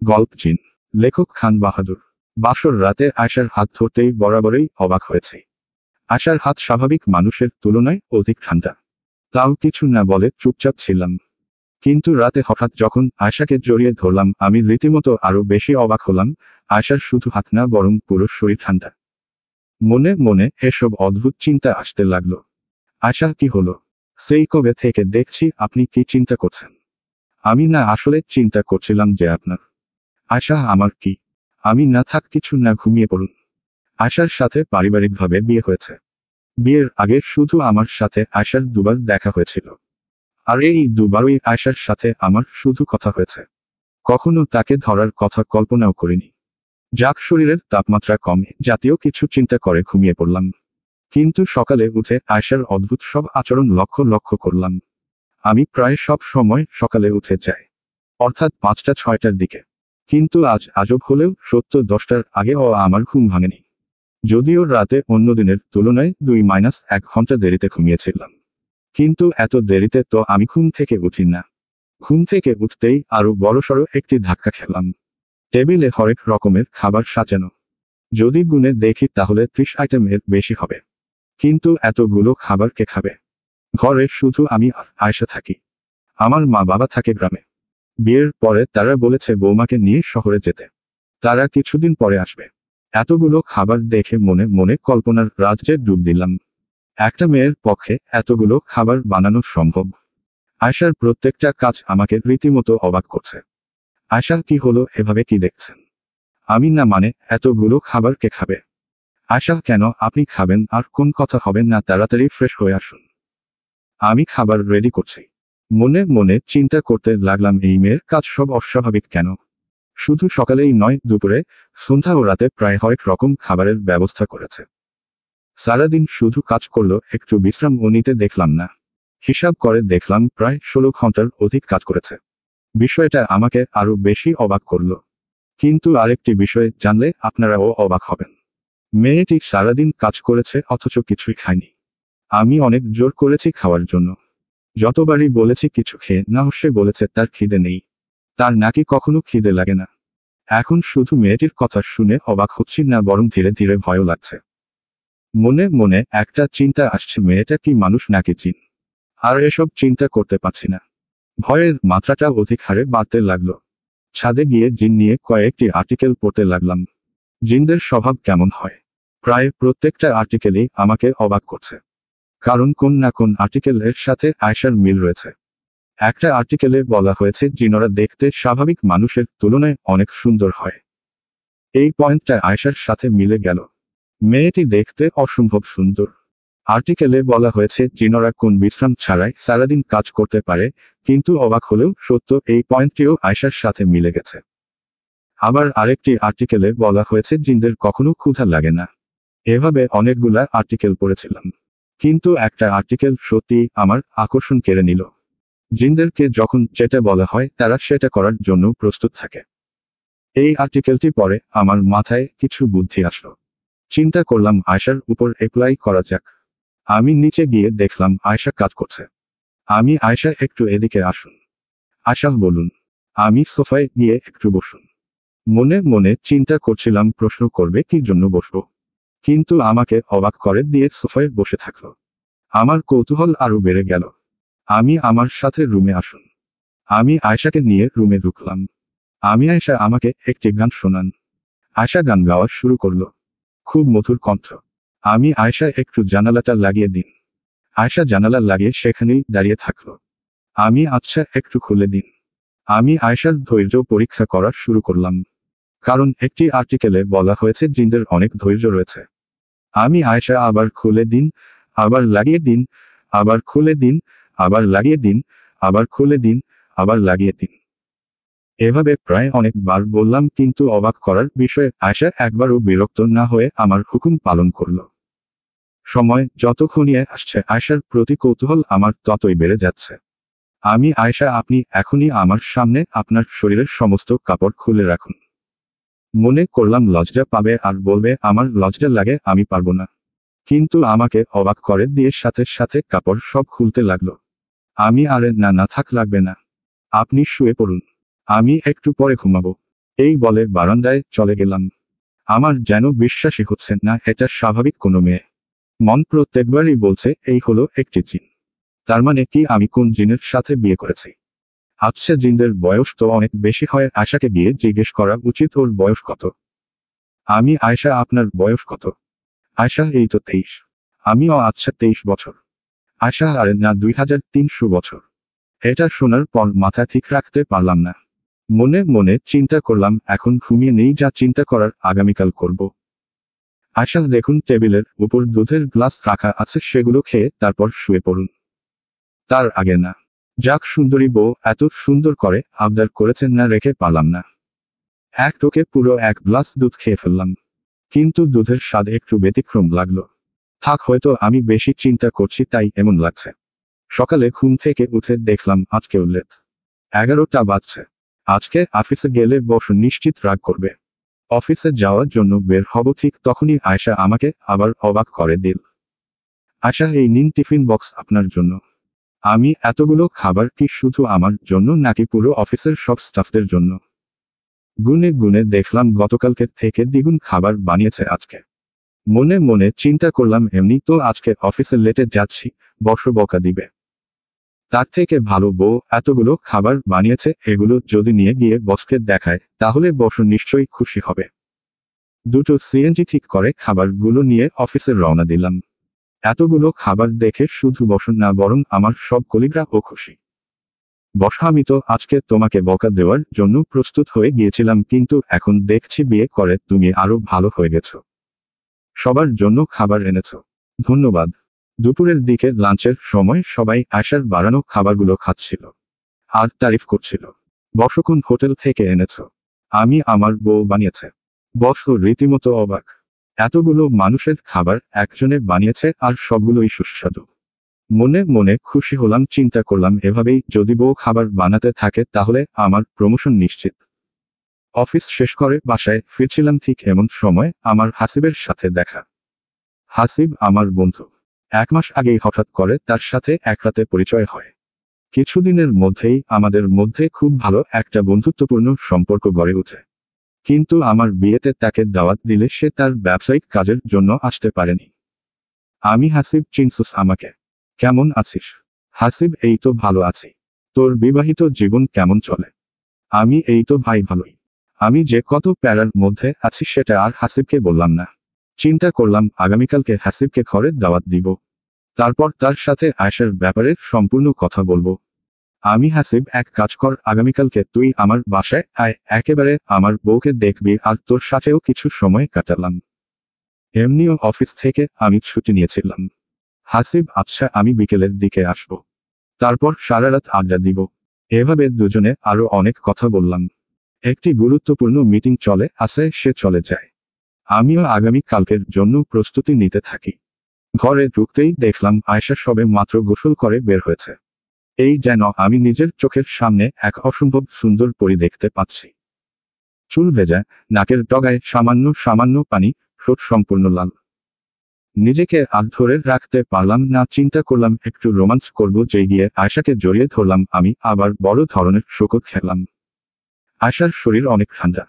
গল্প জিন। লেখক খান বাহাদুর। বাসর রাতে আয়শার হাত ধরতেই বরাবরই অবাক হয়েছে। আয়শার হাত স্বাভাবিক মানুষের তুলনায় অধিক ঠান্ডা। তাও কিছু না বলে চুপচাপ ছিলাম। কিন্তু রাতে হঠাৎ যখন আয়শাকে জড়িয়ে ধরলাম আমি রীতিমতো আরো বেশি অবাক হলাম। আয়শার শুধু হাত না বরং পুরো শরীর ঠান্ডা। মনে মনে এসব অদ্ভুত চিন্তা আসতে লাগলো। আয়শা, কি হলো? সেই কবে থেকে দেখছি আপনি কি চিন্তা করছেন? আমি না আসলে চিন্তা করছিলাম যে আপনার। আয়শা, আমার কি? আমি না থাক কিছু না, ঘুমিয়ে পড়ুন। আয়শার সাথে পারিবারিকভাবে বিয়ে হয়েছে। বিয়ের আগে শুধু আমার সাথে আয়শার দুবার দেখা হয়েছিল। আর এই দুবারই আয়শার সাথে আমার শুধু কথা হয়েছে। কখনো তাকে ধরার কথা কল্পনাও করিনি। যাক, শরীরের তাপমাত্রা কমে জাতীয় কিছু চিন্তা করে ঘুমিয়ে পড়লাম। কিন্তু সকালে উঠে আয়শার অদ্ভুত সব আচরণ লক্ষ্য করলাম। আমি প্রায় সব সময় সকালে উঠে যাই, অর্থাৎ 5টা-6টার দিকে। কিন্তু আজ আজব হলেও সত্য 10টার আগেও আমার ঘুম ভাঙেনি। যদিও রাতে অন্য দিনের তুলনায় 2-1 ঘন্টা দেরিতে ঘুমিয়েছিলাম। কিন্তু এত দেরিতে তো আমি ঘুম থেকে উঠি না। ঘুম থেকে উঠতেই আরো বড়সড় একটি ধাক্কা খেলাম। টেবিলে হরেক রকমের খাবার সাজানো। যদি গুনে দেখি তাহলে 30 আইটেমের বেশি হবে। কিন্তু এতগুলো খাবার কে খাবে? ঘরে শুধু আমি আর আয়শা থাকি। আমার মা বাবা থাকে গ্রামে। বিয়ের পরে তারা বলেছে বৌমাকে নিয়ে শহরে যেতে। তারা কিছুদিন পরে আসবে। এতগুলো খাবার দেখে মনে মনে কল্পনার রাজ্যে ডুব দিলাম। একটা মেয়ের পক্ষে এতগুলো খাবার বানানো সম্ভব? আয়শার প্রত্যেকটা কাজ আমাকে রীতিমতো অবাক করছে। আয়শা, কি হলো, এভাবে কি দেখছেন? আমি না মানে এতগুলো খাবার কে খাবে? আয়শা, কেন, আপনি খাবেন আর কোন কথা হবেন না, তাড়াতাড়ি ফ্রেশ হয়ে আসুন। আমি খাবার রেডি করছি। মনে মনে চিন্তা করতে লাগলাম এই মেয়ের কাজ সব অস্বাভাবিক কেন? শুধু সকালেই নয়, দুপুরে, সন্ধ্যা ও রাতে প্রায় হরেক রকম খাবারের ব্যবস্থা করেছে। সারাদিন শুধু কাজ করলো, একটু বিশ্রামও নিতে দেখলাম না। হিসাব করে দেখলাম প্রায় 16 ঘন্টার অধিক কাজ করেছে। বিষয়টা আমাকে আরো বেশি অবাক করলো। কিন্তু আরেকটি বিষয় জানলে আপনারাও অবাক হবেন। মেয়েটি সারাদিন কাজ করেছে অথচ কিছুই খায়নি। আমি অনেক জোর করেছি খাওয়ার জন্য। যতবারই বলেছি কিছু খেয়ে নাও, সে বলেছে তার খিদে নেই। তার নাকি কখনো খিদে লাগে না। এখন শুধু মেয়েটির কথা শুনে অবাক হচ্ছি না, বরং ধীরে ধীরে ভয়ও লাগছে। মনে মনে একটা চিন্তা আসছে, মেয়েটা কি মানুষ নাকি জিন? আর এসব চিন্তা করতে পারছি না। ভয়ের মাত্রাটা অধিক হারে বাড়তে লাগলো। ছাদে গিয়ে জিন নিয়ে কয়েকটি আর্টিকেল পড়তে লাগলাম। জিনদের স্বভাব কেমন হয়? প্রায় প্রত্যেকটা আর্টিকেলই আমাকে অবাক করছে। কারণ কোন না কোন আর্টিকেলের সাথে আয়শার মিল রয়েছে। একটা আর্টিকেলে বলা হয়েছে জিনরা দেখতে স্বাভাবিক মানুষের তুলনায় অনেক সুন্দর হয়। এই পয়েন্টটা আয়শার সাথে মিলে গেল। মেয়েটি দেখতে অসম্ভব সুন্দর। আর্টিকেলে বলা হয়েছে জিনরা কোন বিশ্রাম ছাড়াই সারাদিন কাজ করতে পারে, কিন্তু অবাক হলেও সত্য এই পয়েন্টটিও আয়শার সাথে মিলে গেছে। আবার আরেকটি আর্টিকেলে বলা হয়েছে জিনদের কখনো ক্ষুধা লাগে না। এভাবে অনেকগুলা আর্টিকেল পড়েছিলাম। কিন্তু একটা আর্টিকেল সত্যিই আমার আকর্ষণ কেড়ে নিল। জিনদেরকে যখন যেটা বলা হয় তারা সেটা করার জন্য প্রস্তুত থাকে। এই আর্টিকেলটি পড়ে আমার মাথায় কিছু বুদ্ধি আসলো। চিন্তা করলাম আয়শার উপর অ্যাপ্লাই করা যাক। আমি নিচে গিয়ে দেখলাম আয়শা কাজ করছে। আমি, আয়শা একটু এদিকে আসুন। আয়শা, বলুন। আমি সোফায় গিয়ে একটু বসুন। মনে মনে চিন্তা করছিলাম প্রশ্ন করবে কি জন্য বসবো। কিন্তু আমাকে অবাক করে দিয়ে সোফায় বসে থাকলো। আমার কৌতূহল আরো বেড়ে গেল। আমি, আমার সাথে রুমে আসুন। আমি আয়শাকে নিয়ে রুমে ঢুকলাম। আয়শা আমাকে একটি গান শোনান। আয়শা গান গাওয়া শুরু করলো। খুব মধুর কণ্ঠ। আয়শা, একটু জানালাটা লাগিয়ে দিন। আয়শা জানালা লাগিয়ে সেখানেই দাঁড়িয়ে থাকলো। আচ্ছা, একটু খুলে দিন। আয়শার ধৈর্য পরীক্ষা করা শুরু করলাম। কারণ একটি আর্টিকেলে বলা হয়েছে জিনদের অনেক ধৈর্য রয়েছে। আয়শা, আবার খুলে দিন, আবার লাগিয়ে দিন, আবার খুলে দিন, আবার লাগিয়ে দিন, আবার খুলে দিন, আবার লাগিয়ে দিন। এভাবে প্রায় অনেকবার বললাম, কিন্তু অবাক করার বিষয়ে আয়শা একবারও বিরক্ত না হয়ে আমার হুকুম পালন করল। সময় যত ঘনিয়ে আসছে আয়শার প্রতি কৌতূহল আমার ততই বেড়ে যাচ্ছে। আয়শা, আপনি এখনই আমার সামনে আপনার শরীরের সমস্ত কাপড় খুলে রাখুন। মনে করলাম লজ্জা পাবে আর বলবে আমার লজ্জা লাগে, আমি পারবো না। কিন্তু আমাকে অবাক করে দিয়ে সাথে সাথে কাপড় সব খুলতে লাগলো। আরে না না, থাক, লাগবে না। আপনি শুয়ে পড়ুন। আমি একটু পরে ঘুমাবো। এই বলে বারান্দায় চলে গেলাম। আমার যেন বিশ্বাসই হচ্ছে না এটা স্বাভাবিক কোনো মেয়ে। মন প্রত্যেকবারই বলছে এই হলো একটি জিন। তার মানে কি আমি কোন জিনের সাথে বিয়ে করেছি? আচ্ছা, জিনদের বয়স তো অনেক বেশি হয়, আয়শাকে গিয়ে জিজ্ঞেস করা উচিত ওর বয়স কত। আমি আয়শা, আপনার বয়স কত? আয়শা, এই তো 23। আমিও, আচ্ছা 23 বছর। আয়শা, আরে না, 2300 বছর। এটা শোনার পর মাথা ঠিক রাখতে পারলাম না। মনে মনে চিন্তা করলাম এখন ঘুমিয়ে নেই, যা চিন্তা করার আগামীকাল করব। আয়শা, দেখুন টেবিলের উপর দুধের গ্লাস রাখা আছে, সেগুলো খেয়ে তারপর শুয়ে পড়ুন। তার আগে না। যাক, সুন্দরী বউ এত সুন্দর করে আবদার করেছেন না, রেখে পারলাম না। এক টোকে পুরো 1 গ্লাস দুধ খেয়ে ফেললাম। কিন্তু দুধের স্বাদ একটু ব্যতিক্রম লাগলো। থাক, হয়তো আমি বেশি চিন্তা করছি তাই এমন লাগছে। সকালে ঘুম থেকে উঠে দেখলাম আজকে লেট। 11টা বাজছে। আজকে অফিসে গেলে বস নিশ্চিত রাগ করবে। অফিসে যাওয়ার জন্য বের হব, ঠিক তখনই আয়শা আমাকে আবার অবাক করে দিল। আয়শা, এই নিন টিফিন বক্স আপনার জন্য। আমি এতগুলো খাবার কি শুধু আমার জন্য নাকি পুরো অফিসের সব স্টাফদের জন্য? গুনে গুনে দেখলাম গতকালকের থেকে দ্বিগুণ খাবার বানিয়েছে আজকে। মনে মনে চিন্তা করলাম এমনি তো আজকে অফিসে লেটে যাচ্ছি, বস বকা দিবে। তার থেকে ভালো বউ এতগুলো খাবার বানিয়েছে, এগুলো যদি নিয়ে গিয়ে বসকে দেখায় তাহলে বস নিশ্চয়ই খুশি হবে। দুটো সিএনজি ঠিক করে খাবারগুলো নিয়ে অফিসে রওনা দিলাম। এতগুলো খাবার দেখে শুধু বস না, বরং আমার সব কলিগরাও খুশি। বস, আমি তো আজকে তোমাকে বকা দেওয়ার জন্য প্রস্তুত হয়ে গিয়েছিলাম, কিন্তু এখন দেখছি বিয়ে করে তুমি আরো ভালো হয়ে গেছো। সবার জন্য খাবার এনেছো। ধন্যবাদ। দুপুরের দিকে লাঞ্চের সময় সবাই আয়শার বানানো খাবারগুলো খাচ্ছিল আর তারিফ করছিল। বস, কোন হোটেল থেকে এনেছো? আমি, আমার বউ বানিয়েছে। বস রীতিমতো অবাক। এতগুলো মানুষের খাবার একজনে বানিয়েছে আর সবগুলোই সুস্বাদু। মনে মনে খুশি হলাম, চিন্তা করলাম এভাবেই যদি বউ খাবার বানাতে থাকে তাহলে আমার প্রমোশন নিশ্চিত। অফিস শেষ করে বাসায় ফিরছিলাম, ঠিক এমন সময় আমার হাসিবের সাথে দেখা। হাসিব আমার বন্ধু। 1 মাস আগেই হঠাৎ করে তার সাথে এক রাতে পরিচয় হয়। কিছুদিনের মধ্যেই আমাদের মধ্যে খুব ভালো একটা বন্ধুত্বপূর্ণ সম্পর্ক গড়ে ওঠে। কিন্তু আমার বিয়েতে তাকে দাওয়াত দিলে সে তার ব্যবসায়িক কাজের জন্য আসতে পারেনি। আমি, হাসিব, চিনছিস আমাকে? কেমন আছিস? হাসিব, এই তো ভালো আছি। তোর বিবাহিত জীবন কেমন চলে? আমি, এই তো ভাই ভালোই। আমি যে কত প্যারার মধ্যে আছি সেটা আর হাসিবকে বললাম না। চিন্তা করলাম আগামীকালকে হাসিবকে ঘরে দাওয়াত দিব। তারপর তার সাথে আয়েশার ব্যাপারে সম্পূর্ণ কথা বলবো। আমি, হাসিব, এক কাজ কর, আগামীকালকে তুই আমার বাসায় আয়, একেবারে আমার বউকে দেখবি আর তোর সাথেও কিছু সময় কাটালাম। এমনিও অফিস থেকে আমি ছুটি নিয়েছিলাম। হাসিব, আচ্ছা, আমি বিকেলের দিকে আসব। তারপর সারা রাত আড্ডা দিব। এভাবে দুজনে আরো অনেক কথা বললাম। একটি গুরুত্বপূর্ণ মিটিং চলে আসে, সে চলে যায়। আমিও আগামী কালকের জন্য প্রস্তুতি নিতে থাকি। ঘরে ঢুকতেই দেখলাম আয়েশা সবে মাত্র গোসল করে বের হয়েছে। এই যেন আমি নিজের চোখের সামনে এক অসম্ভব সুন্দর পরী দেখতে পাচ্ছি। চুল ভেজা, নাকের ডগায় সামান্য সামান্য পানি, ঠোঁট সম্পূর্ণ লাল। নিজেকে আর ধরে রাখতে পারলাম না, চিন্তা করলাম একটু রোমান্স করব, যে গিয়ে আয়েশাকে জড়িয়ে ধরলাম। আমি আবার বড় ধরনের শোকত খেলাম। আয়েশার শরীর অনেক ঠান্ডা।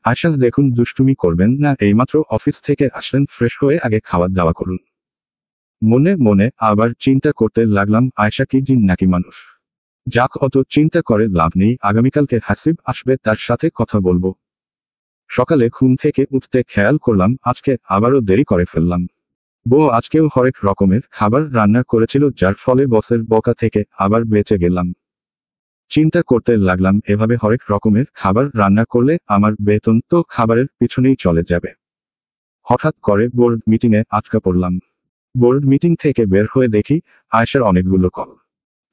আয়েশা, দেখুন দুষ্টুমি করবেন না, এইমাত্র অফিস থেকে আসলেন, ফ্রেশ হয়ে আগে খাওয়া দাওয়া করুন। মনে মনে আবার চিন্তা করতে লাগলাম আয়েশা কি জিন নাকি মানুষ। যাক, অত চিন্তা করে লাভ নেই, আগামীকালকে হাসিব আসবে, তার সাথে কথা বলবো। সকালে ঘুম থেকে উঠতে খেয়াল করলাম আজকে আবারও দেরি করে ফেললাম। বউ আজকেও হরেক রকমের খাবার রান্না করেছিল, যার ফলে বসের বকা থেকে আবার বেঁচে গেলাম। চিন্তা করতে লাগলাম এভাবে হরেক রকমের খাবার রান্না করলে আমার বেতন তো খাবারের পিছনেই চলে যাবে। হঠাৎ করে বোর্ড মিটিংয়ে আটকা পড়লাম। বোর্ড মিটিং থেকে বের হয়ে দেখি আয়েশার অনেকগুলো কল।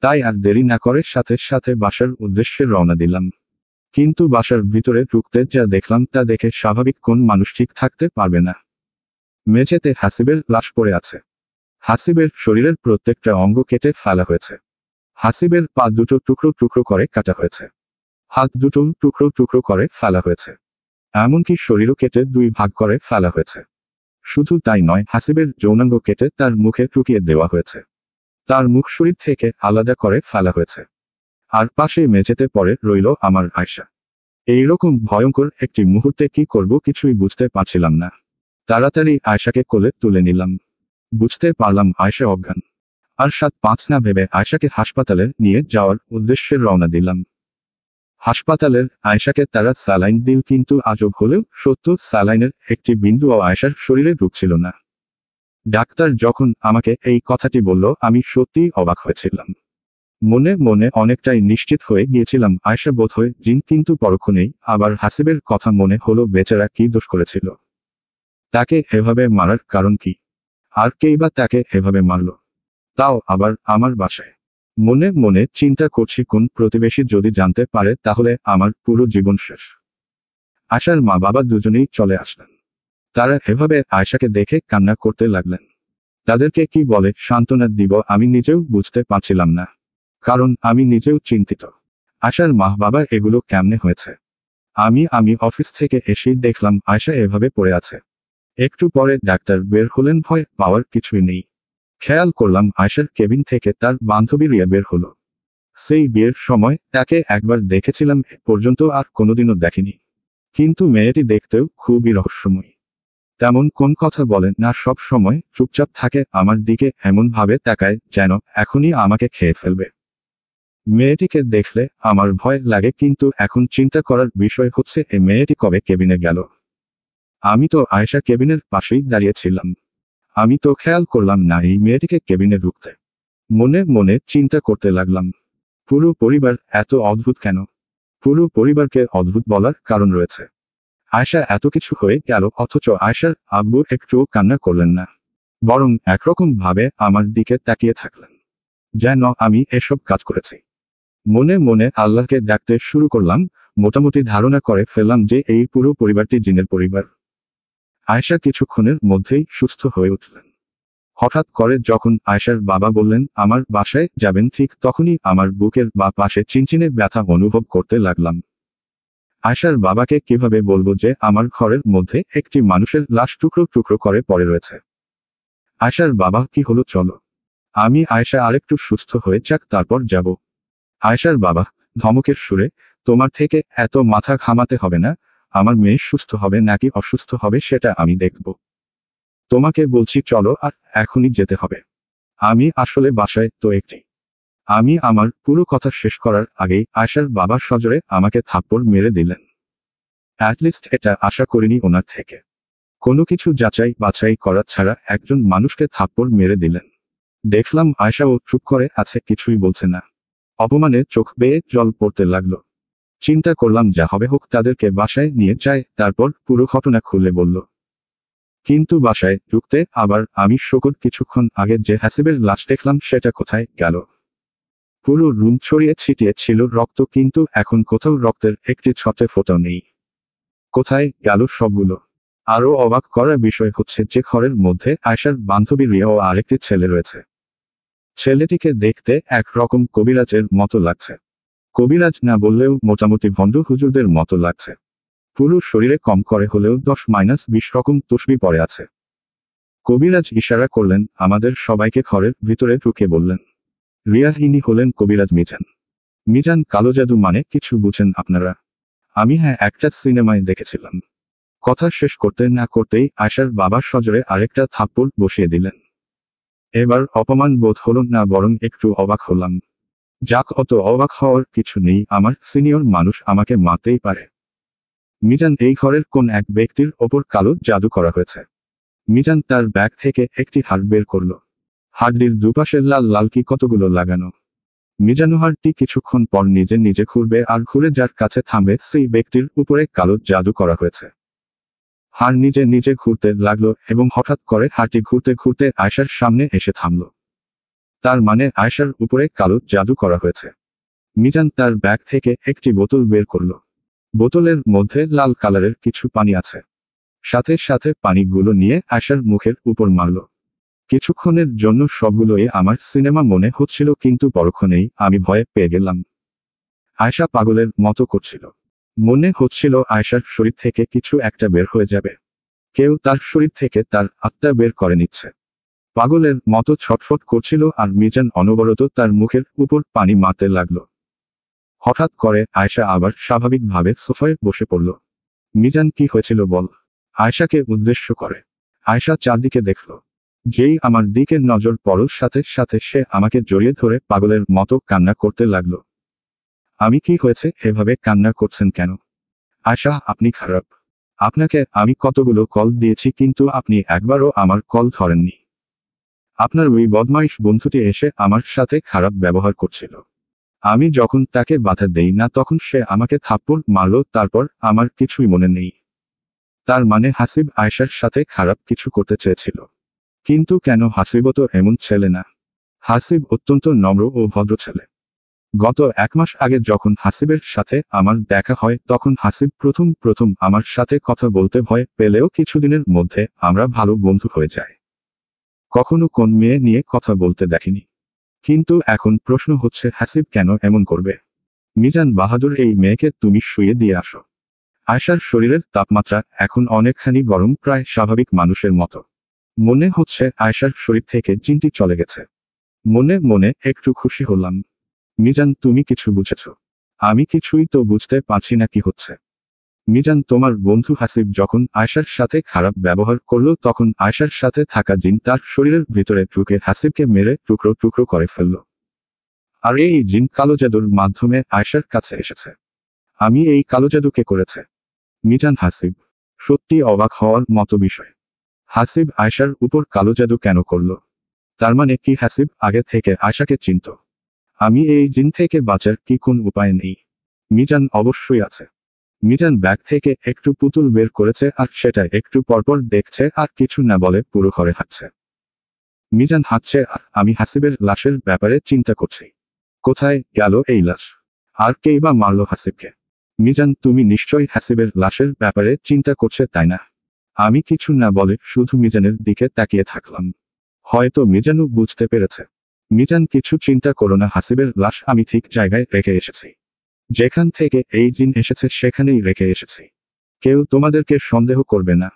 তাই আর দেরি না করে সাথে সাথে বাসার উদ্দেশ্যে রওনা দিলাম। কিন্তু বাসার ভিতরে ঢুকতে যা দেখলাম তা দেখে স্বাভাবিক কোন মানুষ ঠিক থাকতে পারবে না। মেঝেতে হাসিবের লাশ পড়ে আছে। হাসিবের শরীরের প্রত্যেকটা অঙ্গ কেটে ফেলা হয়েছে। হাসিবের পা দুটো টুকরো টুকরো করে কাটা হয়েছে। হাত দুটো টুকরো টুকরো করে ফেলা হয়েছে। এমনকি শরীরও কেটে 2 ভাগ করে ফেলা হয়েছে। শুধু তাই নয়, হাসিবের যৌনাঙ্গ কেটে তার মুখে ঢুকিয়ে দেওয়া হয়েছে। তার মুখ শরীর থেকে আলাদা করে ফেলা হয়েছে। আর পাশে মেঝেতে পড়ে রইল আমার আয়েশা। এইরকম ভয়ঙ্কর একটি মুহূর্তে কি করব কিছুই বুঝতে পারছিলাম না। তাড়াতাড়ি আয়শাকে কোলে তুলে নিলাম। বুঝতে পারলাম আয়শা অজ্ঞান। আর 7-5 না ভেবে আয়শাকে হাসপাতালে নিয়ে যাওয়ার উদ্দেশ্যে রওনা দিলাম। হাসপাতালের আয়শাকে তারা স্যালাইন দিল, কিন্তু আজব হলেও সত্য, স্যালাইনের একটি বিন্দুও আয়শার শরীরে ঢুকছিল না। ডাক্তার যখন আমাকে এই কথাটি বলল আমি সত্যিই অবাক হয়েছিলাম। মনে মনে অনেকটাই নিশ্চিত হয়ে গিয়েছিলাম আয়শা বোধহয় জিন, কিন্তু পরক্ষণেই আবার হাসিবের কথা মনে হলো। বেচারা কি দোষ করেছিল? তাকে এভাবে মারার কারণ কি? আর কেই বা তাকে এভাবে মারল, তাও আবার আমার বাসায়? মনে মনে চিন্তা করছি কোন প্রতিবেশী যদি জানতে পারে তাহলে আমার পুরো জীবন শেষ। আয়শার মা বাবা দুজনেই চলে আসলেন। তারা এভাবে আয়শাকে দেখে কান্না করতে লাগলেন। তাদেরকে কি বলে সান্ত্বনা দিব আমি নিজেও বুঝতে পারছিলাম না, কারণ আমি নিজেও চিন্তিত। আয়শার মা বাবা এগুলো কেমনে হয়েছে? আমি অফিস থেকে এসেই দেখলাম আয়শা এভাবে পড়ে আছে। একটু পরে ডাক্তার বের হলেন। ভয় পাওয়ার কিছুই নেই। খেয়াল করলাম আয়শার কেবিন থেকে তার বান্ধবী রিয়া বের হলো। সেই বিয়ের সময় তাকে একবার দেখেছিলাম, এ পর্যন্ত আর কোনোদিনও দেখিনি। কিন্তু মেয়েটি দেখতেও খুবই রহস্যময়ী। তেমন কোন কথা বলে না, সব সময় চুপচাপ থাকে, আমার দিকে এমন ভাবে তাকায় যেন এখনই আমাকে খেয়ে ফেলবে। মেয়েটিকে দেখলে আমার ভয় লাগে, কিন্তু এখন চিন্তা করার বিষয় হচ্ছে এই মেয়েটি কবে কেবিনে গেল। আমি তো আয়েশা কেবিনের পাশেই দাঁড়িয়েছিলাম। আমি তো খেয়াল করলাম না এই মেয়েটিকে কেবিনে ঢুকতে। মনে মনে চিন্তা করতে লাগলাম, পুরো পরিবার এত অদ্ভুত কেন? পুরো পরিবারকে অদ্ভুত বলার কারণ রয়েছে। আয়েশা এত কিছু হয়ে গেল, অথচ আয়েশার আব্বু একটুও কান্না করলেন না, বরং একরকম ভাবে আমার দিকে তাকিয়ে থাকলেন, যেন আমি এসব কাজ করেছি। মনে মনে আল্লাহকে ডাকতে শুরু করলাম। মোটামুটি ধারণা করে ফেললাম যে এই পুরো পরিবারটি জিনের পরিবার। আয়েশা কিছুক্ষণের মধ্যেই সুস্থ হয়ে উঠলেন। হঠাৎ করে যখন আয়েশার বাবা বললেন আমার বাসায় যাবেন, ঠিক তখনই আমার বুকের বা পাশে চিনচিনে ব্যথা অনুভব করতে লাগলাম। আয়েশার বাবাকে কিভাবে বলবো যে আমার ঘরের মধ্যে একটি মানুষের লাশ টুকরো টুকরো করে পড়ে রয়েছে? আয়েশার বাবা, কি হলো, চলো, আমি আয়েশা আরেকটু সুস্থ হয়ে যাক তারপর যাব। আয়েশার বাবা ধমকের সুরে, তোমার থেকে এত মাথা ঘামাতে হবে না। আমার মেয়ে সুস্থ হবে নাকি অসুস্থ হবে সেটা আমি দেখব। তোমাকে বলছি চলো, আর এখনই যেতে হবে। আমি আসলে বাসায় তো একটি। আমি আমার পুরো কথা শেষ করার আগেই আয়েশার বাবা সজোরে আমাকে থাপ্পড় মেরে দিলেন। অ্যাটলিস্ট এটা আশা করিনি ওনার থেকে। কোনো কিছু যাচাই বাছাই করা ছাড়া একজন মানুষকে থাপ্পড় মেরে দিলেন। দেখলাম আয়েশা ও চুপ করে আছে, কিছুই বলছে না। অপমানে চোখ বেয়ে জল পড়তে লাগলো। চিন্তা করলাম যা হবে হোক, তাদেরকে বাসায় নিয়ে যায়, তারপর পুরো ঘটনা খুলে বলল। কিন্তু বাসায় ঢুকতে আবার আমি শোকর, কিছুক্ষণ আগে যে হাসিবের লাশ দেখলাম সেটা কোথায় গেল? পুরো রুম ছড়িয়ে ছিটিয়ে ছিল রক্ত, কিন্তু এখন কোথাও রক্তের একটি ছটে ফোঁটাও নেই। কোথায় গেল সবগুলো? আরও অবাক করার বিষয় হচ্ছে যে ঘরের মধ্যে আয়েশার বান্ধবী রিয়া ও আরেকটি ছেলে রয়েছে। ছেলেটিকে দেখতে একরকম কবিরাজের মতো লাগছে। কবিরাজ না বললেও মোটামুটি ভণ্ড হুজুরদের মতো লাগছে। পুরো শরীরে কম করে হলেও 10-20 রকম তসবিহ পড়ে আছে। কবিরাজ ইশারা করলেন আমাদের সবাইকে ঘরের ভিতরে ঢুকে বললেন, রিয়া, ইনি হলেন কবিরাজ মিজান। মিজান কালো জাদু মানে কিছু বুঝেন আপনারা? আমি হ্যাঁ, একটা সিনেমায় দেখেছিলাম। কথা শেষ করতে না করতেই আয়েশার বাবা সজোরে আরেকটা থাপ্পড় বসিয়ে দিলেন। এবার অপমান বোধ হলো না, বরং একটু অবাক হলাম। যাক, অত অবাক হওয়ার কিছু নেই, আমার সিনিয়র মানুষ, আমাকে মারতেই পারে। মিজান, এই ঘরের কোন এক ব্যক্তির ওপর কালো জাদু করা হয়েছে। মিজান তার ব্যাগ থেকে একটি হাড় বের করল। হাড়টির দুপাশে লাল লাল কি কতগুলো লাগানো। মিজানু হাড়টি কিছুক্ষণ পর নিজে নিজে ঘুরবে, আর ঘুরে যার কাছে থামবে সেই ব্যক্তির উপরে কালো জাদু করা হয়েছে। হাড় নিজে নিজে ঘুরতে লাগলো এবং হঠাৎ করে হাড়টি ঘুরতে ঘুরতে আয়েশার সামনে এসে থামল। তার মানে আয়েশার উপরে কালো জাদু করা হয়েছে। মিজান তার ব্যাগ থেকে একটি বোতল বের করল। বোতলের মধ্যে লাল কালারের কিছু পানি আছে। সাথে সাথে পানিগুলো নিয়ে আয়েশার মুখের উপর মারল। কিছুক্ষণের জন্য সবগুলোই আমার সিনেমা মনে হচ্ছিল, কিন্তু পরক্ষণেই আমি ভয়ে পেয়ে গেলাম। আয়েশা পাগলের মতো করছিল। মনে হচ্ছিল আয়েশার শরীর থেকে কিছু একটা বের হয়ে যাবে। কেউ তার শরীর থেকে তার আত্মা বের করে নিচ্ছে। পাগলের মতো ছটফট করছিল, আর মিজান অনবরত তার মুখের উপর পানি মারতে লাগলো। হঠাৎ করে আয়েশা আবার স্বাভাবিকভাবে সোফায় বসে পড়ল। মিজান, কি হয়েছিল বল? আয়েশাকে উদ্দেশ্য করে। আয়েশা চারদিকে দেখল। যেই আমার দিকে নজর পড়ল সাথে সাথে সে আমাকে জড়িয়ে ধরে পাগলের মতো কান্না করতে লাগলো। আমি, কি হয়েছে, এভাবে কান্না করছেন কেন? আয়েশা, আপনি খারাপ। আপনাকে আমি কতগুলো কল দিয়েছি কিন্তু আপনি একবারও আমার কল ধরেননি। আপনার ওই বদমাইশ বন্ধুটি এসে আমার সাথে খারাপ ব্যবহার করছিল। আমি যখন তাকে বাধা দেই না তখন সে আমাকে থাপ্পড় মারল, তারপর আমার কিছুই মনে নেই। তার মানে হাসিব আয়েশার সাথে খারাপ কিছু করতে চেয়েছিল। কিন্তু কেন? হাসিবও তো এমন ছেলে না। হাসিব অত্যন্ত নম্র ও ভদ্র ছেলে। গত 1 মাস আগে যখন হাসিবের সাথে আমার দেখা হয় তখন হাসিব প্রথম প্রথম আমার সাথে কথা বলতে ভয় পেলেও কিছুদিনের মধ্যে আমরা ভালো বন্ধু হয়ে যাই। কখনো কোন মেয়ে নিয়ে কথা বলতে দেখিনি। কিন্তু এখন প্রশ্ন হচ্ছে হাসিব কেন এমন করবে? মিজান বাহাদুর, এই মেয়েকে তুমি শুইয়ে দিয়ে আসো। আয়েশার শরীরের তাপমাত্রা এখন অনেকখানি গরম, প্রায় স্বাভাবিক মানুষের মতো। মনে হচ্ছে আয়েশার শরীর থেকে জিনটি চলে গেছে। মনে মনে একটু খুশি হলাম। মিজান, তুমি কিছু বুঝেছ? আমি কিছুই তো বুঝতে পারছি না কি হচ্ছে। মিজান, তোমার বন্ধু হাসিব যখন আয়েশার সাথে খারাপ ব্যবহার করলো তখন আয়েশার সাথে থাকা জিন তার শরীরের ভিতরে ঢুকে হাসিবকে মেরে টুকরো টুকরো করে ফেলল। আর এই জিন কালো জাদুর মাধ্যমে আয়েশার কাছে এসেছে। আমি, এই কালো জাদু কে করেছে? মিজান, হাসিব। সত্যি অবাক হওয়ার মতো বিষয়। হাসিব আয়েশার উপর কালো জাদু কেন করল? তার মানে কি হাসিব আগে থেকে আয়েশাকে চিনত? আমি, এই জিন থেকে বাঁচার কি কোন উপায় নেই? মিজান, অবশ্যই আছে। মিজান ব্যাগ থেকে একটু পুতুল বের করেছে আর সেটা একটু পরপর দেখছে আর কিছু না বলে পুরো ঘরে হাঁটছে। মিজান হাঁটছে আর আমি হাসিবের লাশের ব্যাপারে চিন্তা করছি। কোথায় গেল এই লাশ? আর কেই বা মারল হাসিবকে? মিজান, তুমি নিশ্চয়ই হাসিবের লাশের ব্যাপারে চিন্তা করছে, তাই না? আমি কিছু না বলে শুধু মিজানের দিকে তাকিয়ে থাকলাম। হয়তো মিজানও বুঝতে পেরেছে। মিজান, কিছু চিন্তা করো না, হাসিবের লাশ আমি ঠিক জায়গায় রেখে এসেছি। যেখান থেকে এই জিন এসেছে সেখানেই রেখে এসেছি। কেউ তোমাদেরকে সন্দেহ করবে না।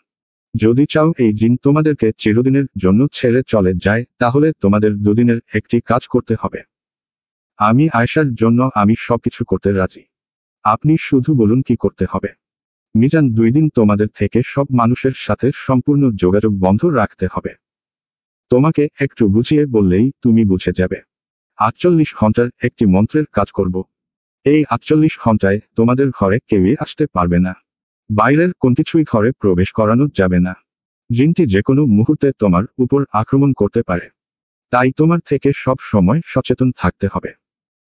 যদি চাও এই জিন তোমাদেরকে চিরদিনের জন্য ছেড়ে চলে যায় তাহলে তোমাদের দুদিনের একটি কাজ করতে হবে। আমি আয়েশার জন্য আমি সবকিছু করতে রাজি। আপনি শুধু বলুন কি করতে হবে। মিজান, 2 দিন তোমাদের থেকে সব মানুষের সাথে সম্পূর্ণ যোগাযোগ বন্ধ রাখতে হবে। তোমাকে একটু বুঝিয়ে বললেই তুমি বুঝে যাবে। 48 ঘন্টার একটি মন্ত্রের কাজ করব। এই 48 ঘন্টায় তোমাদের ঘরে কেউই আসতে পারবে না। বাইরের কোন কিছুই ঘরে প্রবেশ করানো যাবে না। জিনটি যে কোনো মুহূর্তে তোমার উপর আক্রমণ করতে পারে। তাই তোমার থেকে সব সময় সচেতন থাকতে হবে।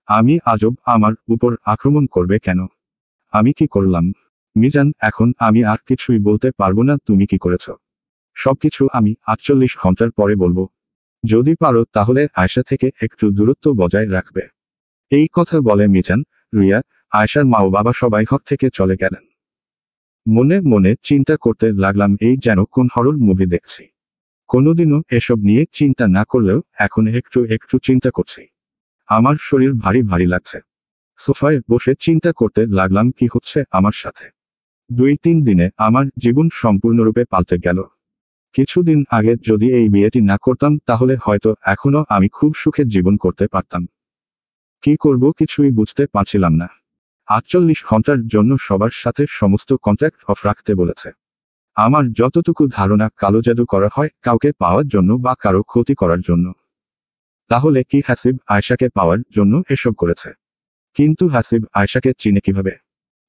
আমি আজব আমার উপর আক্রমণ করবে কেন? আমি কি করলাম? মিজান, এখন আমি আর কিছুই বলতে পারবো না। তুমি কি করেছ সবকিছু আমি 48 ঘন্টার পরে বলবো। যদি পারো তাহলে আয়েশা থেকে একটু দূরত্ব বজায় রাখবে। এই কথা বলে মিজান, রিয়া, আয়েশার মা ও বাবা সবাই ঘর থেকে চলে গেলেন। মনে মনে চিন্তা করতে লাগলাম, এই যেন কোন হরর মুভি দেখছি। কোনোদিনও এসব নিয়ে চিন্তা না করলেও এখন একটু একটু চিন্তা করছি। আমার শরীর ভারী ভারী লাগছে। সোফায় বসে চিন্তা করতে লাগলাম কি হচ্ছে আমার সাথে। 2-3 দিনে আমার জীবন সম্পূর্ণরূপে পাল্টে গেল। কিছুদিন আগে যদি এই বিয়েটি না করতাম তাহলে হয়তো এখনো আমি খুব সুখে জীবন করতে পারতাম। কি করব কিছুই বুঝতে পারছিলাম না। 48 ঘন্টার জন্য সবার সাথে সমস্ত কন্ট্যাক্ট অফ রাখতে বলেছে। আমার যতটুকু ধারণা কালো জাদু করা হয় কাউকে পাওয়ার জন্য বা কারো ক্ষতি করার জন্য। তাহলে কি হাসিব আয়েশাকে পাওয়ার জন্য এসব করেছে? কিন্তু হাসিব আয়েশাকে চিনে কিভাবে?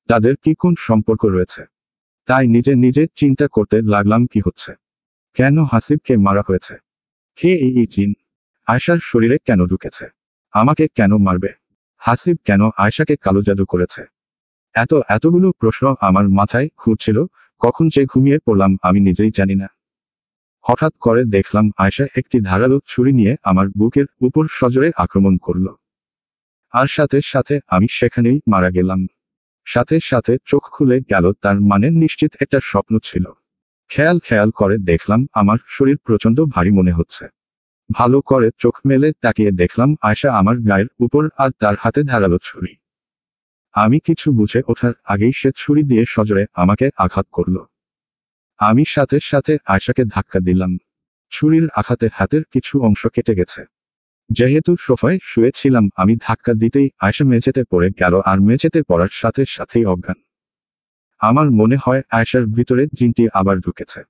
তাদের কি কোন সম্পর্ক রয়েছে? তাই নিজে নিজে চিন্তা করতে লাগলাম কি হচ্ছে। কেন হাসিবকে মারা হয়েছে? কে এই জিন? আয়েশার শরীরে কেন ঢুকেছে? আমাকে কেন মারবে? হাসিব কেন আয়েশাকে কালো জাদু করেছে? এতগুলো প্রশ্ন আমার মাথায় ঘুরছিল। কখন যে ঘুমিয়ে পড়লাম আমি নিজেই জানি না। হঠাৎ করে দেখলাম আয়েশা একটি ধারালো ছুরি নিয়ে আমার বুকের উপর সজোরে আক্রমণ করল। আর সাথে সাথে আমি সেখানেই মারা গেলাম। সাথে সাথে চোখ খুলে গেল, তার মানে নিশ্চিত একটা স্বপ্ন ছিল। খেয়াল করে দেখলাম আমার শরীর প্রচণ্ড ভারী মনে হচ্ছে। ভালো করে চোখ মেলে তাকিয়ে দেখলাম আয়েশা আমার গায়ের উপর আর তার হাতে ধারালো ছুরি। আমি কিছু বুঝে ওঠার আগেই সে ছুরি দিয়ে সজোরে আমাকে আঘাত করল। আমি সাথে সাথে আয়েশাকে ধাক্কা দিলাম। ছুরির আঘাতে হাতের কিছু অংশ কেটে গেছে। যেহেতু সোফায় শুয়েছিলাম আমি ধাক্কা দিতেই আয়েশা মেঝেতে পড়ে গেল আর মেঝেতে পড়ার সাথে সাথেই অজ্ঞান। আমার মনে হয় আয়েশার ভিতরে জিনটি আবার ঢুকেছে।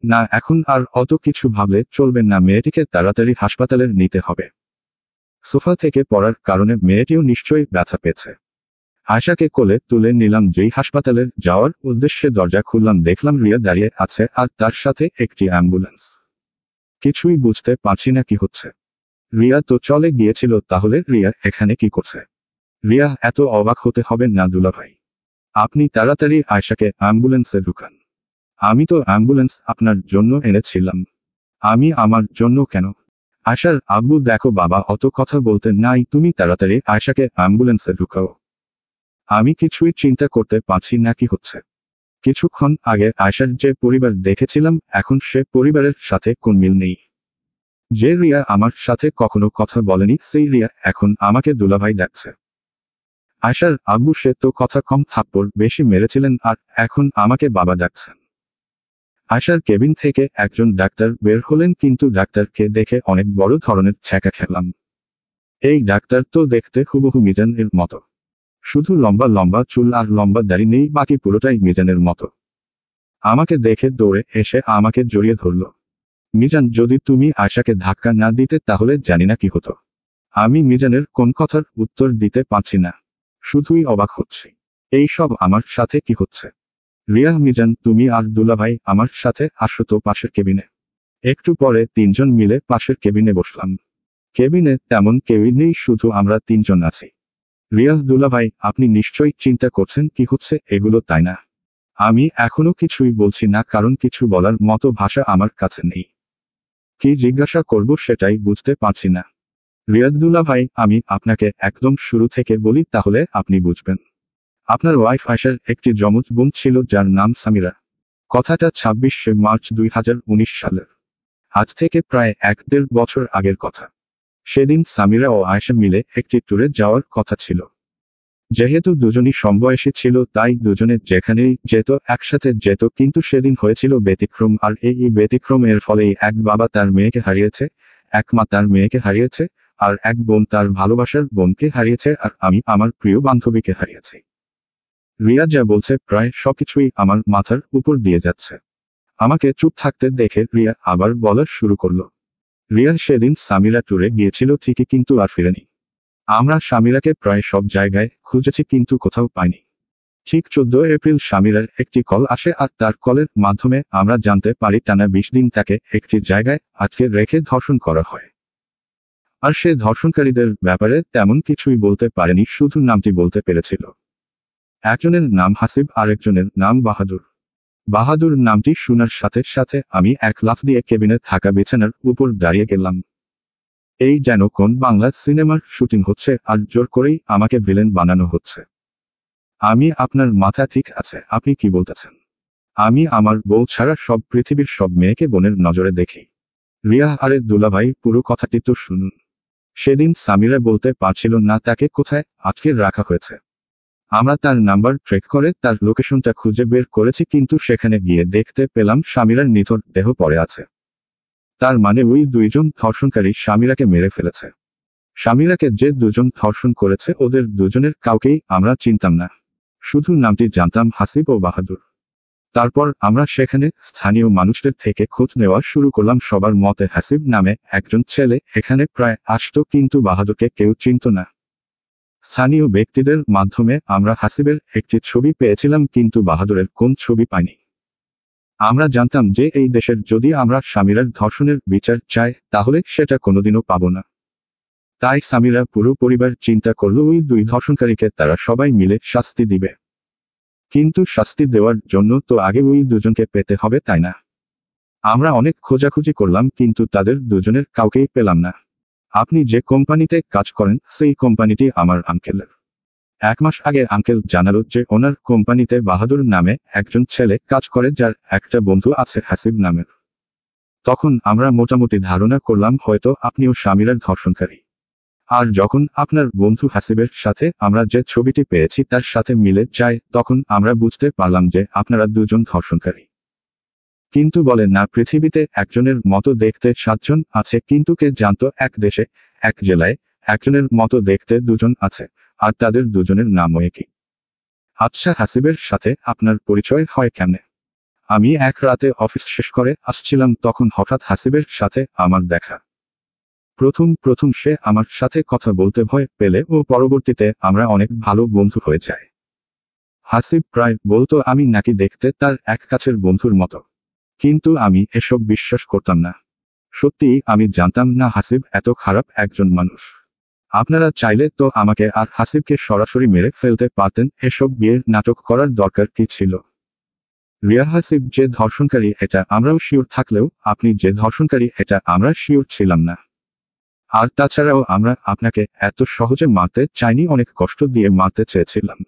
না, এখন আর অত কিছু ভাবলে চলবে না, মেয়েটিকে তাড়াতাড়ি হাসপাতালে নিতে হবে। সোফা থেকে পড়ার কারণে মেয়েটিও নিশ্চয়ই ব্যথা পেয়েছে। আয়েশাকে কোলে তুলে নিলাম, যেই হাসপাতালের যাওয়ার উদ্দেশ্যে দরজা খুললাম দেখলাম রিয়া দাঁড়িয়ে আছে আর তার সাথে একটি অ্যাম্বুলেন্স। কিছুই বুঝতে পারছি না কি হচ্ছে। রিয়া তো চলে গিয়েছিল, তাহলে রিয়া এখানে কি করছে? রিয়া এত অবাক হতে হবে না দুলাভাই। আপনি তাড়াতাড়ি আয়েশাকে অ্যাম্বুলেন্সে ঢুকান। আমি তো অ্যাম্বুলেন্স আপনার জন্য এনেছিলাম। আমি আমার জন্য কেন? আয়েশার আব্বু দেখো বাবা, অত কথা বলতে নাই, তুমি তাড়াতাড়ি আয়েশাকে অ্যাম্বুলেন্সে ঢুকাও। আমি কিছুই চিন্তা করতে পারছি না কি হচ্ছে। কিছুক্ষণ আগে আয়েশার যে পরিবার দেখেছিলাম এখন সে পরিবারের সাথে কোন মিল নেই। যে রিয়া আমার সাথে কখনো কথা বলেনি সেই রিয়া এখন আমাকে দুলাভাই ডাকছে। আয়েশার আব্বু সে তো কথা কম থাপ্পড় বেশি মেরেছিলেন আর এখন আমাকে বাবা ডাকছেন। আয়েশার কেবিন থেকে একজন ডাক্তার বের হলেন, কিন্তু ডাক্তারকে দেখে অনেক বড় ধরনের ছ্যাঁকা খেলাম। এই ডাক্তার তো দেখতে হুবহু মিজানের মতো, শুধু লম্বা লম্বা চুল আর লম্বা দাড়ি নেই, বাকি পুরোটাই মিজানের মতো। আমাকে দেখে দৌড়ে এসে আমাকে জড়িয়ে ধরল। মিজান, যদি তুমি আয়েশাকে ধাক্কা না দিতে তাহলে জানি না কি হতো। আমি মিজানের কোন কথার উত্তর দিতে পারছি না, শুধুই অবাক হচ্ছি। এই সব আমার সাথে কি হচ্ছে? রিয়া, মিজান, তুমি আর দুলাভাই আমার সাথে আসো তো পাশের কেবিনে। একটু পরে তিনজন মিলে পাশের কেবিনে বসলাম। কেবিনে তেমন কেউই নেই, শুধু আমরা তিনজন আছি। রিয়া, দুলাভাই, আপনি নিশ্চয়ই চিন্তা করছেন কি হচ্ছে এগুলো, তাই না? আমি এখনো কিছুই বলছি না, কারণ কিছু বলার মতো ভাষা আমার কাছে নেই। কি জিজ্ঞাসা করব সেটাই বুঝতে পারছি না। রিয়াদ দুলাভাই, আমি আপনাকে একদম শুরু থেকে বলি তাহলে আপনি বুঝবেন। আপনার ওয়াইফ আয়েশার একটি যমজ বোন ছিল যার নাম সামিরা। কথাটা 26শে মার্চ 2019 সালের। আজ থেকে প্রায় 1-1.5 বছর আগের কথা। সেদিন সামিরা ও আয়েশা মিলে একটি ট্যুরে যাওয়ার কথা ছিল। যেহেতু দুজনই সমবয়সী ছিল তাই দুজনে যেখানেই যেত একসাথে যেত, কিন্তু সেদিন হয়েছিল ব্যতিক্রম, আর এই ব্যতিক্রম এর ফলেই এক বাবা তার মেয়েকে হারিয়েছে, এক মা তার মেয়েকে হারিয়েছে, আর এক বোন তার ভালোবাসার বোনকে হারিয়েছে, আর আমি আমার প্রিয় বান্ধবীকে হারিয়েছি। রিয়া যা বলছে প্রায় সবকিছুই আমার মাথার উপর দিয়ে যাচ্ছে। আমাকে চুপ থাকতে দেখে রিয়া আবার বলা শুরু করলো। রিয়া, সেদিন সামিরা ট্যুরে গিয়েছিল ঠিকই, কিন্তু আর ফিরেনি। আমরা সামিরাকে প্রায় সব জায়গায় খুঁজেছি কিন্তু কোথাও পাইনি। ঠিক 14 এপ্রিল সামিরার একটি কল আসে আর তার কলের মাধ্যমে আমরা জানতে পারি টানা 20 দিন তাকে একটি জায়গায় আটকে রেখে ধর্ষণ করা হয়। আর সে ধর্ষণকারীদের ব্যাপারে তেমন কিছুই বলতে পারেনি, শুধু নামটি বলতে পেরেছিল। একজনের নাম হাসিব, আরেকজনের নাম বাহাদুর। বাহাদুর নামটি শোনার সাথে সাথে আমি এক লাফ দিয়ে কেবিনে থাকা বিছানার উপর দাঁড়িয়ে গেলাম। এই যেন কোন বাংলা সিনেমার শুটিং হচ্ছে আর জোর করেই আমাকে ভিলেন বানানো হচ্ছে। আপনার মাথা ঠিক আছে? আপনি কি বলতেছেন? আমি আমার বউ ছাড়া সব পৃথিবীর সব মেয়েকে বোনের নজরে দেখি। রিয়া, আরে দুলাভাই, পুরো কথাটি তো শুনুন। সেদিন সামিরা বলতে পারছিল না তাকে কোথায় আটকে রাখা হয়েছে। আমরা তার নাম্বার ট্র্যাক করে তার লোকেশনটা খুঁজে বের করেছি, কিন্তু সেখানে গিয়ে দেখতে পেলাম সামিরার নিথর দেহ পড়ে আছে। তার মানে ওই দুইজন ধর্ষণকারী সামিরাকে মেরে ফেলেছে। সামিরাকে যে দুজন ধর্ষণ করেছে ওদের দুজনের কাউকেই আমরা চিনতাম না, শুধু নামটি জানতাম হাসিব ও বাহাদুর। তারপর আমরা সেখানে স্থানীয় মানুষদের থেকে খোঁজ নেওয়া শুরু করলাম। সবার মতে হাসিব নামে একজন ছেলে এখানে প্রায় আসতো, কিন্তু বাহাদুরকে কেউ চিনত না। স্থানীয় ব্যক্তিদের মাধ্যমে আমরা হাসিবের একটি ছবি পেয়েছিলাম, কিন্তু বাহাদুরের কোন ছবি পাইনি। আমরা জানতাম যে এই দেশের যদি আমরা সামিরার ধর্ষণের বিচার চাই তাহলে সেটা কোনোদিনও পাবো না। তাই সামিরা পুরো পরিবার চিন্তা করলো ওই দুই ধর্ষণকারীকে তারা সবাই মিলে শাস্তি দিবে। কিন্তু শাস্তি দেওয়ার জন্য তো আগে ওই দুজনকে পেতে হবে, তাই না? আমরা অনেক খোঁজাখুঁজি করলাম, কিন্তু তাদের দুজনের কাউকেই পেলাম না। আপনি যে কোম্পানিতে কাজ করেন সেই কোম্পানিটি আমার আঙ্কেলের। 1 মাস আগে আঙ্কেল জানালো যে ওনার কোম্পানিতে বাহাদুর নামে একজন ছেলে কাজ করে যার একটা বন্ধু আছে হাসিব নামের। তখন আমরা মোটামুটি ধারণা করলাম হয়তো আপনিও সামিরার ধর্ষণকারী। আর যখন আপনার বন্ধু হাসিবের সাথে আমরা যে ছবিটি পেয়েছি তার সাথে মিলে যায় তখন আমরা বুঝতে পারলাম যে আপনারা দুজন ধর্ষণকারী। কিন্তু বলে না, পৃথিবীতে একজনের মতো দেখতে 7 জন আছে, কিন্তু কে জানতো এক দেশে এক জেলায় একজনের মতো দেখতে দুজন আছে, আর তাদের দুজনের নামও একই। আচ্ছা, হাসিবের সাথে আপনার পরিচয় হয় কেমনে? আমি এক রাতে অফিস শেষ করে আসছিলাম, তখন হঠাৎ হাসিবের সাথে আমার দেখা। প্রথম প্রথম সে আমার সাথে কথা বলতে ভয় পেলে ও পরবর্তীতে আমরা অনেক ভালো বন্ধু হয়ে যাই। হাসিব প্রায় বলতো আমি নাকি দেখতে তার এক কাছের বন্ধুর মতো, কিন্তু আমি এসব বিশ্বাস করতাম না। সত্যিই আমি জানতাম না হাসিব এত খারাপ একজন মানুষ। আপনারা চাইলে তো আমাকে আর হাসিবকে সরাসরি মেরে ফেলতে পারতেন, এসব বিয়ের নাটক করার দরকার কি ছিল? রিয়া, হাসিব যে ধর্ষণকারী এটা আমরাও শিওর থাকলেও আপনি যে ধর্ষণকারী এটা আমরা শিওর ছিলাম না। আর তাছাড়াও আমরা আপনাকে এত সহজে মারতে চাইনি, অনেক কষ্ট দিয়ে মারতে চেয়েছিলাম।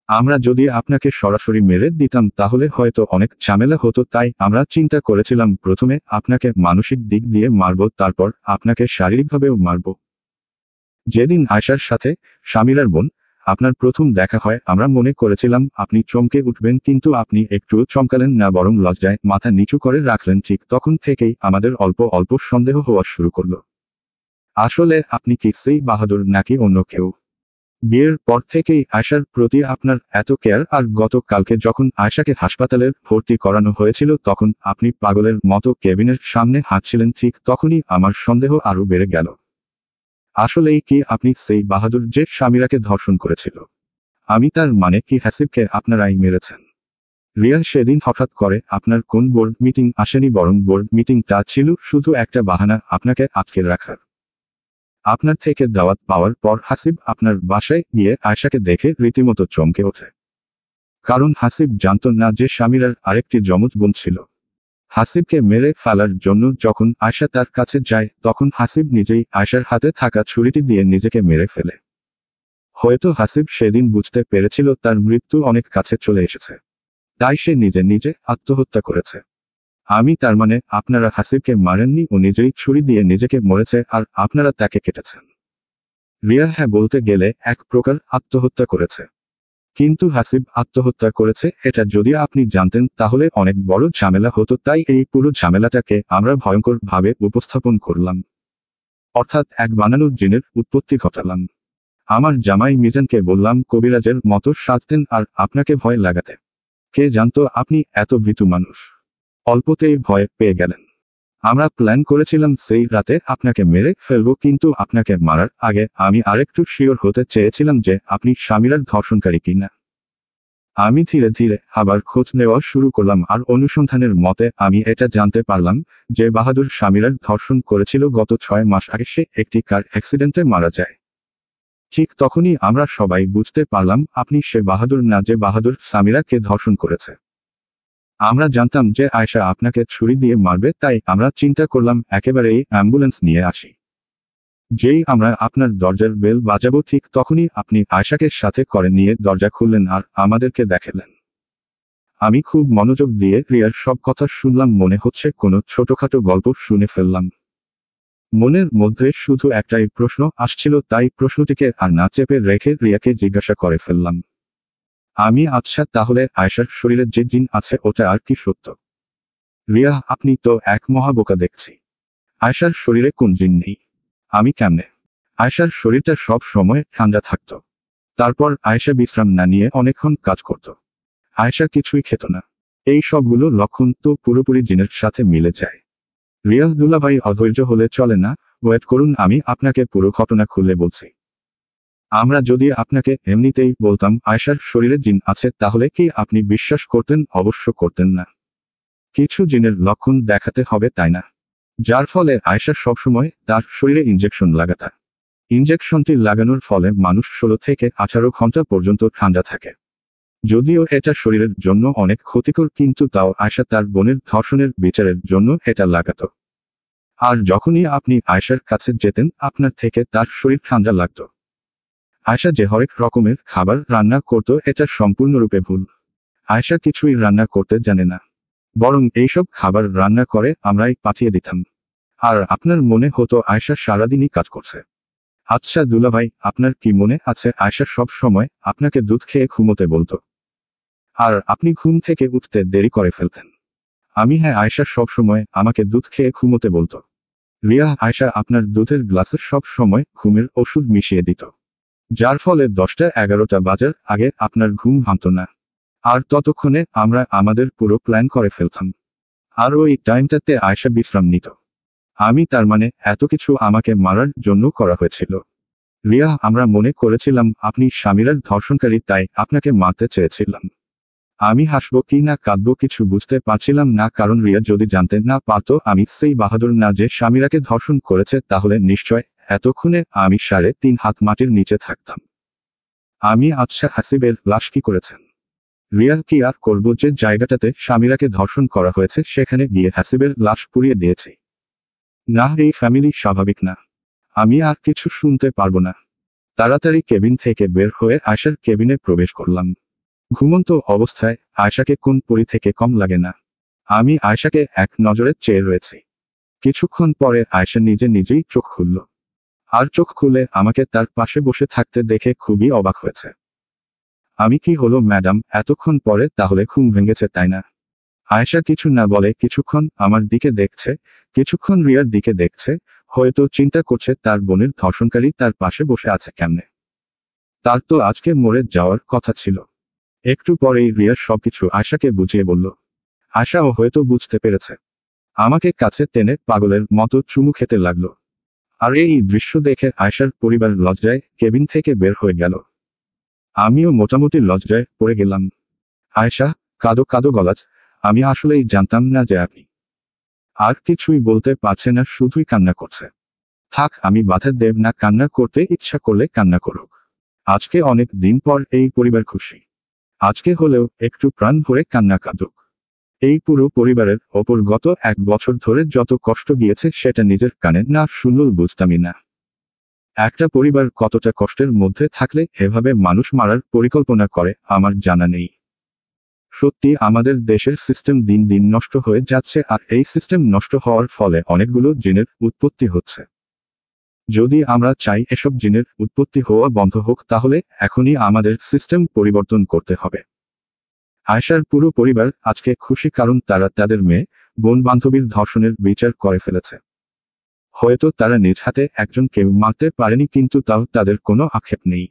আমরা যদি আপনাকে সরাসরি মেরে দিতাম তাহলে হয়তো অনেক ঝামেলা হতো, তাই আমরা চিন্তা করেছিলাম প্রথমে আপনাকে মানসিক দিক দিয়ে মারব, তারপর আপনাকে শারীরিকভাবেও মারব। যেদিন আয়শার সাথে, সামিরার বোন, আপনার প্রথম দেখা হয় আমরা মনে করেছিলাম আপনি চমকে উঠবেন, কিন্তু আপনি একটু চমকালেন না, বরং লজ্জায় মাথা নিচু করে রাখলেন। ঠিক তখন থেকেই আমাদের অল্প অল্প সন্দেহ হওয়া শুরু করলো। আসলে আপনি কি সেই বাহাদুর নাকি অন্য কেউ? বিয়ের পর থেকেই আয়শার প্রতি আপনার এত কেয়ার, আর গতকালকে যখন আয়শাকে হাসপাতালে ভর্তি করানো হয়েছিল তখন আপনি পাগলের মতো কেবিনের সামনে হাঁটছিলেন, ঠিক তখনই আমার সন্দেহ আরো বেড়ে গেল। আসলেই কি আপনি সেই বাহাদুর যে সামিরাকে ধর্ষণ করেছিল? আমি তার মানে কি হাসিবকে আপনারাই মেরেছেন? রিয়া, সেদিন হঠাৎ করে আপনার কোন বোর্ড মিটিং আসেনি, বরং বোর্ড মিটিংটা ছিল শুধু একটা বাহানা আপনাকে আটকে রাখার। আপনার থেকে দাওয়াত পাওয়ার পর হাসিব আপনার বাসায় গিয়ে আয়শাকে দেখে রীতিমতো চমকে ওঠে। কারণ হাসিব জানতো না যে সামিরার আরেকটি যমজ বোন ছিল। হাসিবকে মেরে ফেলার জন্য যখন আয়শা তার কাছে যায় তখন হাসিব নিজেই আয়শার হাতে থাকা ছুরিটি দিয়ে নিজেকে মেরে ফেলে। হয়তো হাসিব সেদিন বুঝতে পেরেছিল তার মৃত্যু অনেক কাছে চলে এসেছে, তাই সে নিজে নিজে আত্মহত্যা করেছে। আমি তার মানে আপনারা হাসিবকে মারেননি, ও নিজেই ছুরি দিয়ে নিজেকে মরেছে আর আপনারা তাকে কেটেছেন? রিয়া, হ্যাঁ, বলতে গেলে এক প্রকার আত্মহত্যা করেছে। কিন্তু হাসিব আত্মহত্যা করেছে এটা যদি আপনি জানতেন তাহলে অনেক বড় ঝামেলা হতো, তাই এই পুরো ঝামেলাটাকে আমরা ভয়ঙ্কর ভাবে উপস্থাপন করলাম। অর্থাৎ এক বানানো জিনের উৎপত্তি ঘটালাম। আমার জামাই মিজানকে বললাম কবিরাজের মতো সাজতেন আর আপনাকে ভয় লাগাতে। কে জানতো আপনি এত ভীতু মানুষ। অল্পতেই ভয় পেয়ে গেলেন। আমরা প্ল্যান করেছিলাম সেই রাতে আপনাকে মেরে ফেলবো, কিন্তু আপনাকে মারার আগে আমি আরেকটু শিওর হতে চেয়েছিলাম যে আপনি সামিরার ধর্ষণকারী কিনা। আমি ধীরে ধীরে আবার খোঁজ নেওয়া শুরু করলাম, আর অনুসন্ধানের মতে আমি এটা জানতে পারলাম যে বাহাদুর সামিরার ধর্ষণ করেছিল গত 6 মাস আগে। সে একটি কার অ্যাক্সিডেন্টে মারা যায়। ঠিক তখনই আমরা সবাই বুঝতে পারলাম আপনি সে বাহাদুর না যে বাহাদুর সামিরাকে ধর্ষণ করেছে। আমরা জানতাম যে আয়শা আপনাকে ছুরি দিয়ে মারবে, তাই আমরা চিন্তা করলাম একেবারেই অ্যাম্বুলেন্স নিয়ে আসি। যেই আমরা আপনার দরজার বেল বাজাবো ঠিক তখনই আপনি আয়শাকে সাথে করে নিয়ে দরজা খুললেন আর আমাদেরকে দেখালেন। আমি খুব মনোযোগ দিয়ে রিয়ার সব কথা শুনলাম, মনে হচ্ছে কোনো ছোটখাটো গল্প শুনে ফেললাম। মনের মধ্যে শুধু একটাই প্রশ্ন আসছিল, তাই প্রশ্নটিকে আর না চেপে রেখে রিয়াকে জিজ্ঞাসা করে ফেললাম, আচ্ছা, তাহলে আয়শার শরীরে যে জিন আছে ওটা আর কি সত্য? রিয়া, আপনি তো এক মহাবোকা দেখছি। আয়শার শরীরে কোন জিন নেই? আমি কেমনে? আয়শার শরীরটা সব সময় ঠান্ডা থাকত। তারপর আয়শা বিশ্রাম না নিয়ে অনেকক্ষণ কাজ করত। আয়শা কিছুই খেত না। এই সবগুলো লক্ষণ তো পুরোপুরি জিনের সাথে মিলে যায়। রিয়া, দুলাভাই অধৈর্য হলে চলে না, ওয়েট করুন, আমি আপনাকে পুরো ঘটনা খুলে বলছি। আমরা যদি আপনাকে এমনিতেই বলতাম আয়শার শরীরে জিন আছে তাহলে কি আপনি বিশ্বাস করতেন? অবশ্য করতেন না। কিছু জিনের লক্ষণ দেখাতে হবে, তাই না? যার ফলে আয়শা সবসময় তার শরীরে ইনজেকশন লাগাতা। ইনজেকশনটি লাগানোর ফলে মানুষ 16 থেকে 18 ঘন্টা পর্যন্ত ঠান্ডা থাকে। যদিও এটা শরীরের জন্য অনেক ক্ষতিকর, কিন্তু তাও আয়শা তার বোনের ধর্ষণের বিচারের জন্য এটা লাগাত। আর যখনই আপনি আয়শার কাছে যেতেন আপনার থেকে তার শরীর ঠান্ডা লাগত। আয়শা যে হরেক রকমের খাবার রান্না করত এটা সম্পূর্ণরূপে ভুল। আয়শা কিছুই রান্না করতে জানে না, বরং এইসব খাবার রান্না করে আমরাই পাঠিয়ে দিতাম। আর আপনার মনে হতো আয়শা সারাদিনই কাজ করছে। আচ্ছা দুলাভাই, আপনার কি মনে আছে আয়শা সব সময় আপনাকে দুধ খেয়ে ঘুমোতে বলতো? আর আপনি ঘুম থেকে উঠতে দেরি করে ফেলতেন। হ্যাঁ, আয়শা সব সময় আমাকে দুধ খেয়ে ঘুমোতে বলতো। রিয়া আয়শা আপনার দুধের গ্লাসে সব সময় ঘুমের ওষুধ মিশিয়ে দিত, যার ফলে 10টা-11টা বাজার আগে আপনার ঘুম ভাঙত না। আর ততক্ষণে আমরা আমাদের পুরো প্ল্যান করে ফেলতাম। আর ওই টাইমটাতে আয়শা বিশ্রাম নিত। আমি তার মানে এত কিছু আমাকে মারার জন্য করা হয়েছিল। রিয়া আমরা মনে করেছিলাম আপনি স্বামীরার ধর্ষণকারী, তাই আপনাকে মারতে চেয়েছিলাম। আমি হাসবো কি না কাঁদবো কিছু বুঝতে পারছিলাম না, কারণ রিয়া যদি জানতে না পারতো আমি সেই বাহাদুর না যে স্বামীরাকে ধর্ষণ করেছে, তাহলে নিশ্চয় এতক্ষণে আমি 3.5 হাত মাটির নিচে থাকতাম। আমি আচ্ছা হাসিবের লাশ কি করেছেন? রিয়া কি আর করবো, যে জায়গাটাতে স্বামীরাকে ধর্ষণ করা হয়েছে সেখানে গিয়ে হাসিবের লাশ পুড়িয়ে দিয়েছি। না, এই ফ্যামিলি স্বাভাবিক না। আমি আর কিছু শুনতে পারবো না। তাড়াতাড়ি কেবিন থেকে বের হয়ে আয়শার কেবিনে প্রবেশ করলাম। ঘুমন্ত অবস্থায় আয়শাকে কোন পরি থেকে কম লাগে না। আমি আয়শাকে এক নজরে চেয়ে রয়েছি। কিছুক্ষণ পরে আয়শা নিজে নিজেই চোখ খুলল। আর চোখ খুলে আমাকে তার পাশে বসে থাকতে দেখে খুবই অবাক হয়েছে। আমি কি হলো ম্যাডাম, এতক্ষণ পরে তাহলে ঘুম ভেঙেছে তাই না? আয়েশা কিছু না বলে কিছুক্ষণ আমার দিকে দেখছে, কিছুক্ষণ রিয়ার দিকে দেখছে, হয়তো চিন্তা করছে তার বোনের ধর্ষণকারী তার পাশে বসে আছে কেমনে। তার তো আজকে মরে যাওয়ার কথা ছিল। একটু পরেই রিয়া সবকিছু আয়েশাকে বুঝিয়ে বলল। আয়েশাও হয়তো বুঝতে পেরেছে। আমাকে কাছে টেনে পাগলের মতো চুমু খেতে লাগলো। আর এই দৃশ্য দেখে আয়েশার পরিবার লজ্জায় কেবিন থেকে বের হয়ে গেল। আমিও মোটামুটি লজ্জায় পড়ে গেলাম। আয়েশা, কাঁদো কাঁদো গলাজ, আমি আসলেই জানতাম না যে আপনি। আর কিছুই বলতে পারছে না, শুধুই কান্না করছে। থাক, আমি বাধা দেব না, কান্না করতে ইচ্ছা করলে কান্না করুক। আজকে অনেক দিন পর এই পরিবার খুশি। আজকে হলেও একটু প্রাণ ভরে কান্না কাঁদুক। এই পুরো পরিবারের ওপর গত 1 বছর ধরে যত কষ্ট গিয়েছে সেটা নিজের কানে না শুনলেও বুঝতামই না। একটা পরিবার কতটা কষ্টের মধ্যে থাকলে এভাবে মানুষ মারার পরিকল্পনা করে আমার জানা নেই। সত্যি আমাদের দেশের সিস্টেম দিন দিন নষ্ট হয়ে যাচ্ছে, আর এই সিস্টেম নষ্ট হওয়ার ফলে অনেকগুলো জিনের উৎপত্তি হচ্ছে। যদি আমরা চাই এসব জিনের উৎপত্তি হওয়া বন্ধ হোক, তাহলে এখনই আমাদের সিস্টেম পরিবর্তন করতে হবে। আয়েশার পুরো পরিবার আজকে খুশি, কারণ তারা তাদের মেয়ে বোন বান্ধবীর ধর্ষণের বিচার করে ফেলেছে। হয়তো তারা নিজ হাতে একজনকে মারতে পারেনি, কিন্তু তাও তাদের কোনো আক্ষেপ নেই।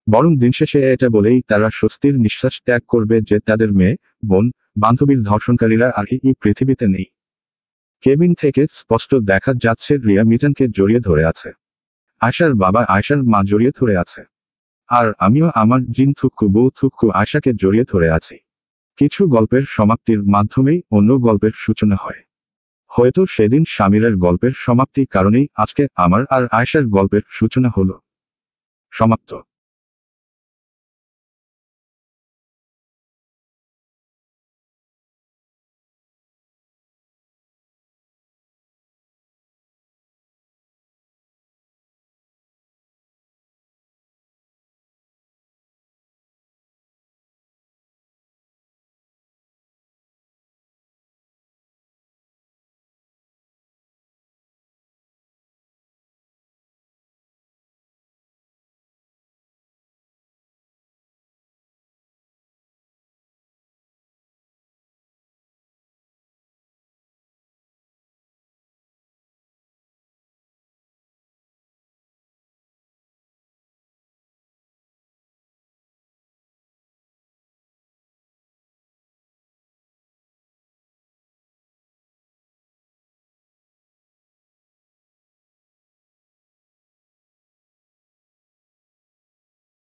বরং দিন শেষে এটা বলেই তারা স্বস্তির নিঃশ্বাস ত্যাগ করবে যে তাদের মেয়ে বোন বান্ধবীর ধর্ষণকারীরা আর এই পৃথিবীতে নেই। কেবিন থেকে স্পষ্ট দেখা যাচ্ছে রিয়া মিজানকে জড়িয়ে ধরে আছে। আয়শার বাবা আয়শার মা জড়িয়ে ধরে আছে। আর আমিও আমার জিন থুক্কু বউ থুক্কু আয়শাকে জড়িয়ে ধরে আছি। কিছু গল্পের সমাপ্তির মাধ্যমেই অন্য গল্পের সূচনা হয়। হয়তো সেদিন স্বামীরার গল্পের সমাপ্তি কারণেই আজকে আমার আর আয়শার গল্পের সূচনা হলো। সমাপ্ত।